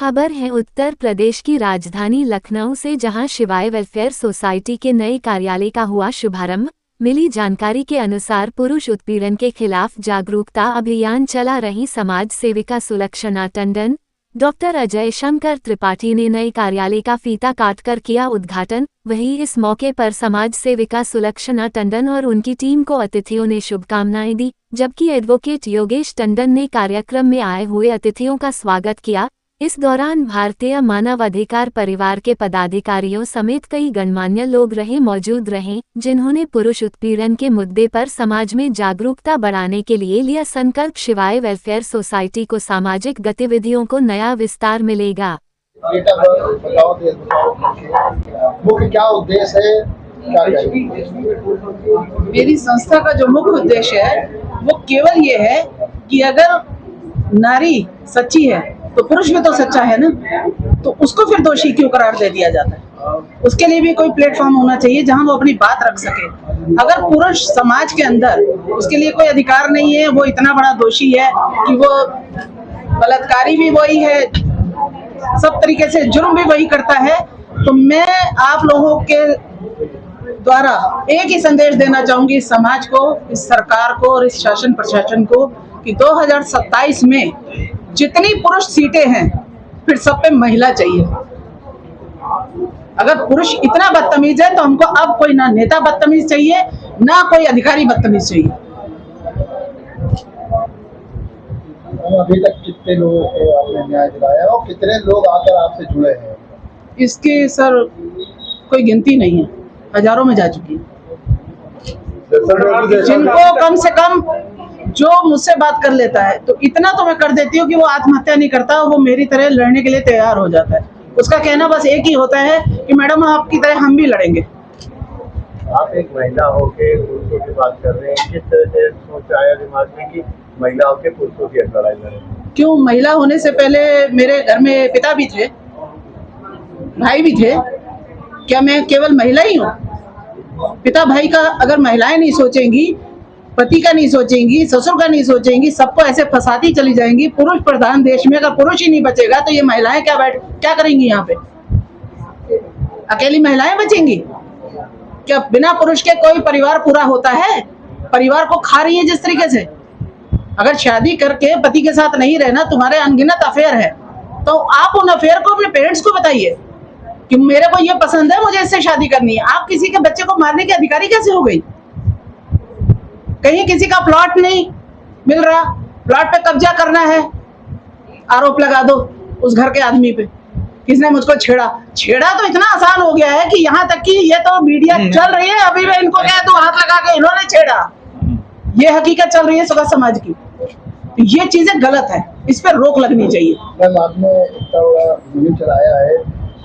खबर है उत्तर प्रदेश की राजधानी लखनऊ से, जहां शिवाय वेलफेयर सोसाइटी के नए कार्यालय का हुआ शुभारंभ। मिली जानकारी के अनुसार पुरुष उत्पीड़न के खिलाफ जागरूकता अभियान चला रही समाज सेविका सुलक्षणा टंडन, डॉक्टर अजय शंकर त्रिपाठी ने नए कार्यालय का फीता काटकर किया उद्घाटन। वहीं इस मौके पर समाज सेविका सुलक्षणा टंडन और उनकी टीम को अतिथियों ने शुभकामनाएं दी, जबकि एडवोकेट योगेश टंडन ने कार्यक्रम में आए हुए अतिथियों का स्वागत किया। इस दौरान भारतीय मानवाधिकार परिवार के पदाधिकारियों समेत कई गणमान्य लोग मौजूद रहे, जिन्होंने पुरुष उत्पीड़न के मुद्दे पर समाज में जागरूकता बढ़ाने के लिए लिया संकल्प। शिवाय वेलफेयर सोसाइटी को सामाजिक गतिविधियों को नया विस्तार मिलेगा। मुख्य क्या उद्देश्य है? मेरी संस्था का जो मुख्य उद्देश्य है वो केवल ये है कि अगर नारी सच्ची है तो पुरुष भी तो सच्चा है ना, तो उसको फिर दोषी क्यों करार दे दिया जाता है? उसके लिए भी कोई प्लेटफॉर्म होना चाहिए जहां वो अपनी बात रख सके। अगर पुरुष समाज के अंदर उसके लिए कोई अधिकार नहीं है, वो इतना बड़ा दोषी है कि वो बलात्कारी भी वही है, सब तरीके से जुर्म भी वही करता है, तो मैं आप लोगों के द्वारा एक ही संदेश देना चाहूंगी समाज को, इस सरकार को और इस शासन प्रशासन को कि 2027 में जितनी पुरुष सीटें हैं फिर सब पे महिला चाहिए। अगर पुरुष इतना बदतमीज है तो हमको अब कोई ना नेता बदतमीज चाहिए, ना कोई अधिकारी बदतमीज चाहिए। अभी तक कितने लोगों को आपने न्याय दिलाया और कितने लोग आकर आपसे जुड़े हैं? इसकी सर कोई गिनती नहीं है, हजारों में जा चुकी है। जिनको कम से कम जो मुझसे बात कर लेता है तो इतना तो मैं कर देती हूँ कि वो आत्महत्या नहीं करता, वो मेरी तरह लड़ने के लिए तैयार हो जाता है। उसका कहना बस एक ही होता है कि मैडम आपकी तरह हम भी लड़ेंगे। आप एक महिला होके पुरुषों की बात कर रहे हैं, किस तरह से सोच आया दिमाग में कि महिला होके पुरुषों की लड़ाई लड़े? क्यों, महिला होने से पहले मेरे घर में पिता भी थे, भाई भी थे। क्या मैं केवल महिला ही हूँ? पिता भाई का अगर महिलाएं नहीं सोचेंगी, पति का नहीं सोचेंगी, ससुर का नहीं सोचेंगी, सबको ऐसे फंसाती चली जाएंगी। पुरुष प्रधान देश में अगर पुरुष ही नहीं बचेगा तो ये महिलाएं क्या करेंगी? यहाँ पे अकेली महिलाएं बचेंगी क्या? बिना पुरुष के कोई परिवार पूरा होता है? परिवार को खा रही है जिस तरीके से। अगर शादी करके पति के साथ नहीं रहना, तुम्हारे अनगिनत अफेयर है, तो आप उन अफेयर को अपने पेरेंट्स को बताइए कि मेरे को ये पसंद है, मुझे इससे शादी करनी है। आप किसी के बच्चे को मारने की अधिकारी कैसे हो गई? कहीं किसी का प्लॉट नहीं मिल रहा, प्लॉट पे कब्जा करना है, आरोप लगा दो उस घर के आदमी पे, किसने मुझको छेड़ा तो इतना आसान हो गया है कि यहाँ तक कि ये तो मीडिया चल रही है, अभी मैं इनको कह दूं हाथ लगा के इन्होंने छेड़ा, ये हकीकत चल रही है सुबह समाज की। तो ये चीजें गलत है, इस पर रोक लगनी चाहिए। मैम, आपने इतना बड़ा मुहिम चलाया है,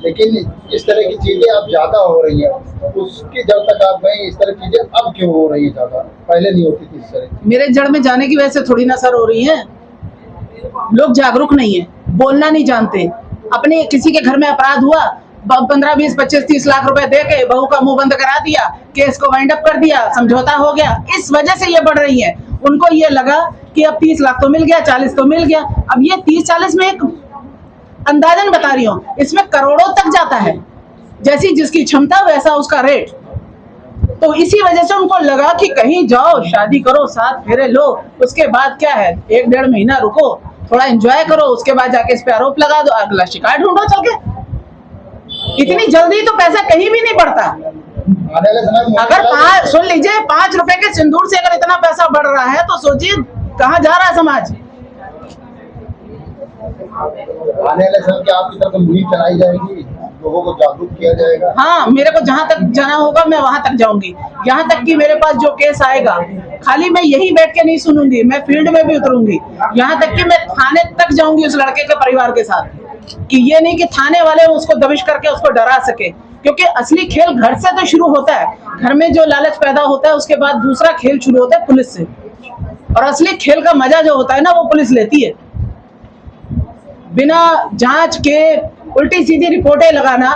लेकिन इस तरह की चीजें अब ज्यादा हो रही है, उसकी जब तक आप गए इस तरह की चीजें अब क्यों हो रही है? ज्यादा पहले नहीं होती थी इस तरह। मेरे जड़ में जाने की वजह से थोड़ी ना सर हो रही है। लोग जागरूक नहीं है, बोलना नहीं जानते। अपने किसी के घर में अपराध हुआ, 15, 20, 25, 30 लाख रुपए दे के बहू का मुंह बंद करा दिया, केस को वाइंड अप कर दिया, समझौता हो गया। इस वजह से ये बढ़ रही है। उनको ये लगा कि अब 30 लाख तो मिल गया, 40 तो मिल गया। अब ये 30-40 में एक अंदाजन बता रही हूँ, इसमें करोड़ों तक जाता है। जैसी जिसकी क्षमता वैसा उसका रेट। तो इसी वजह से उनको लगा कि कहीं जाओ, शादी करो, 7 फेरे लो, उसके बाद क्या है, 1-1.5 महीना रुको, थोड़ा एंजॉय करो, उसके बाद जाके इस पे आरोप लगा दो, अगला शिकायत ढूंढो चल के। इतनी जल्दी तो पैसा कहीं भी नहीं बढ़ता। अगर सुन लीजिए, 5 रुपए के सिंदूर से अगर इतना पैसा बढ़ रहा है तो सोचिए कहाँ जा रहा है समाज। आने वाले समय में आपकी तरफ मुहिम चलाई जाएगी, लोगों को जागरूक किया जाएगा? हाँ, मेरे को जहाँ तक जाना होगा मैं वहां तक जाऊंगी। यहाँ तक कि मेरे पास जो केस आएगा, खाली मैं यही बैठ के नहीं सुनूंगी, मैं फील्ड में भी उतरूंगी। यहाँ तक कि मैं थाने तक जाऊंगी उस लड़के के परिवार के साथ, कि ये नहीं कि थाने वाले उसको दबिश करके उसको डरा सके। क्योंकि असली खेल घर से तो शुरू होता है। घर में जो लालच पैदा होता है, उसके बाद दूसरा खेल शुरू होता है पुलिस से। और असली खेल का मजा जो होता है ना, वो पुलिस लेती है। बिना जांच के उल्टी सीधी रिपोर्टें लगाना,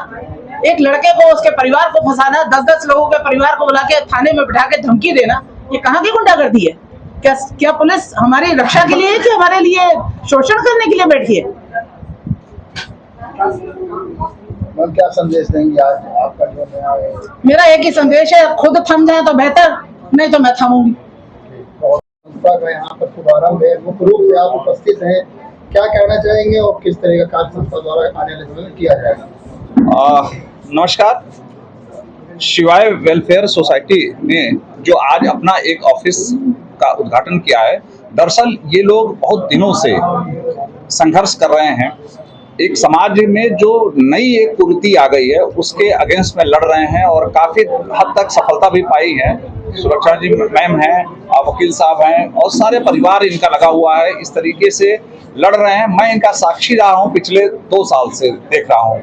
एक लड़के को उसके परिवार को फंसाना, 10-10 लोगों के परिवार को बुला के थाने में बिठा के धमकी देना, ये कहाँ की गुंडागर्दी है? क्या पुलिस हमारी रक्षा के लिए है कि हमारे लिए शोषण करने के लिए बैठी है? मैम क्या संदेश देंगे आज आपका जो नया है? मेरा एक ही संदेश है, खुद थम जाए तो बेहतर, नहीं तो मैं थमूंगी। और संस्था का यहाँ पर शुभारंभ है, मुख्य रूप से आप उपस्थित हैं, क्या कहना चाहेंगे और किस तरह का कार्य संस्था द्वारा आने वाले समय में किया जाएगा? नमस्कार। शिवाय वेलफेयर सोसाइटी ने जो आज अपना एक ऑफिस का उद्घाटन किया है, दरअसल ये लोग बहुत दिनों से संघर्ष कर रहे हैं। एक समाज में जो नई एक कुरीति आ गई है उसके अगेंस्ट में लड़ रहे हैं और काफ़ी हद तक सफलता भी पाई है। सुरक्षा जी मैम हैं, वकील साहब हैं और सारे परिवार इनका लगा हुआ है, इस तरीके से लड़ रहे हैं। मैं इनका साक्षी रहा हूँ, पिछले 2 साल से देख रहा हूँ।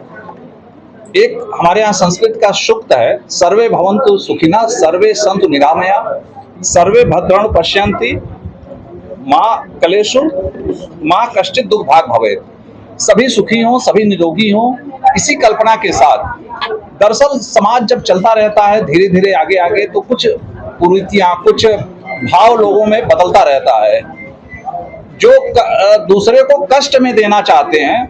एक हमारे यहाँ संस्कृत का सूक्त है, सर्वे भवन्तु सुखिनः सर्वे सन्तु निरामया सर्वे भद्राणि पश्यन्ति माँ कलेषु माँ कश्चित् दुःख भाग् भवेत्। सभी सुखी हों, सभी निरोगी हों, इसी कल्पना के साथ दरअसल समाज जब चलता रहता है धीरे धीरे आगे आगे, तो कुछ कुरीतियाँ, कुछ भाव लोगों में बदलता रहता है। जो दूसरे को कष्ट में देना चाहते हैं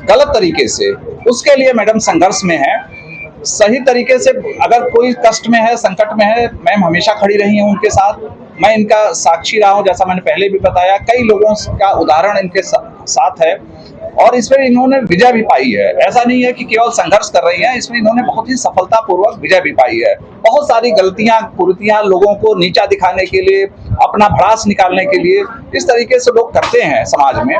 गलत तरीके से, उसके लिए मैडम संघर्ष में है। सही तरीके से अगर कोई कष्ट में है, संकट में है, मैम हमेशा खड़ी रही हैं उनके साथ। मैं इनका साक्षी रहा हूं, जैसा मैंने पहले भी बताया, कई लोगों का उदाहरण इनके साथ है और इसमें इन्होंने विजय भी पाई है। ऐसा नहीं है कि केवल संघर्ष कर रही हैं, इसमें इन्होंने बहुत ही सफलतापूर्वक विजय भी पाई है। बहुत सारी गलतियां, कुरीतियां लोगों को नीचा दिखाने के लिए, अपना भड़ास निकालने के लिए इस तरीके से लोग करते हैं समाज में,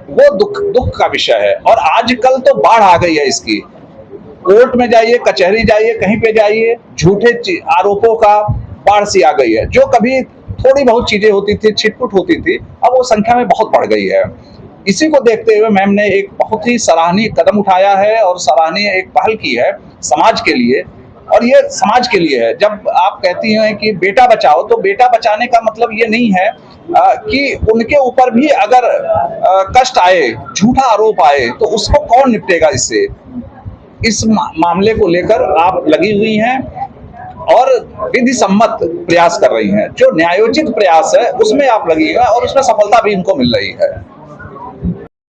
वो दुख का विषय है। और आजकल तो बाढ़ आ गई है इसकी। कोर्ट में जाइए, कचहरी जाइए, कहीं पे जाइए, झूठे आरोपों का बाढ़ सी आ गई है। जो कभी थोड़ी बहुत चीजें होती थी, छिटपुट होती थी, अब वो संख्या में बहुत बढ़ गई है। इसी को देखते हुए मैम ने एक बहुत ही सराहनीय कदम उठाया है और सराहनीय एक पहल की है समाज के लिए। और ये समाज के लिए है। जब आप कहती हैं कि बेटा बचाओ, तो बेटा बचाने का मतलब ये नहीं है कि उनके ऊपर भी अगर कष्ट आए, झूठा आरोप आए, तो उसको कौन निपटेगा इससे। इस मामले को लेकर आप लगी हुई हैं और विधि सम्मत प्रयास कर रही हैं। जो न्यायोचित प्रयास है उसमें आप लगी हैं और उसमें सफलता भी इनको मिल रही है।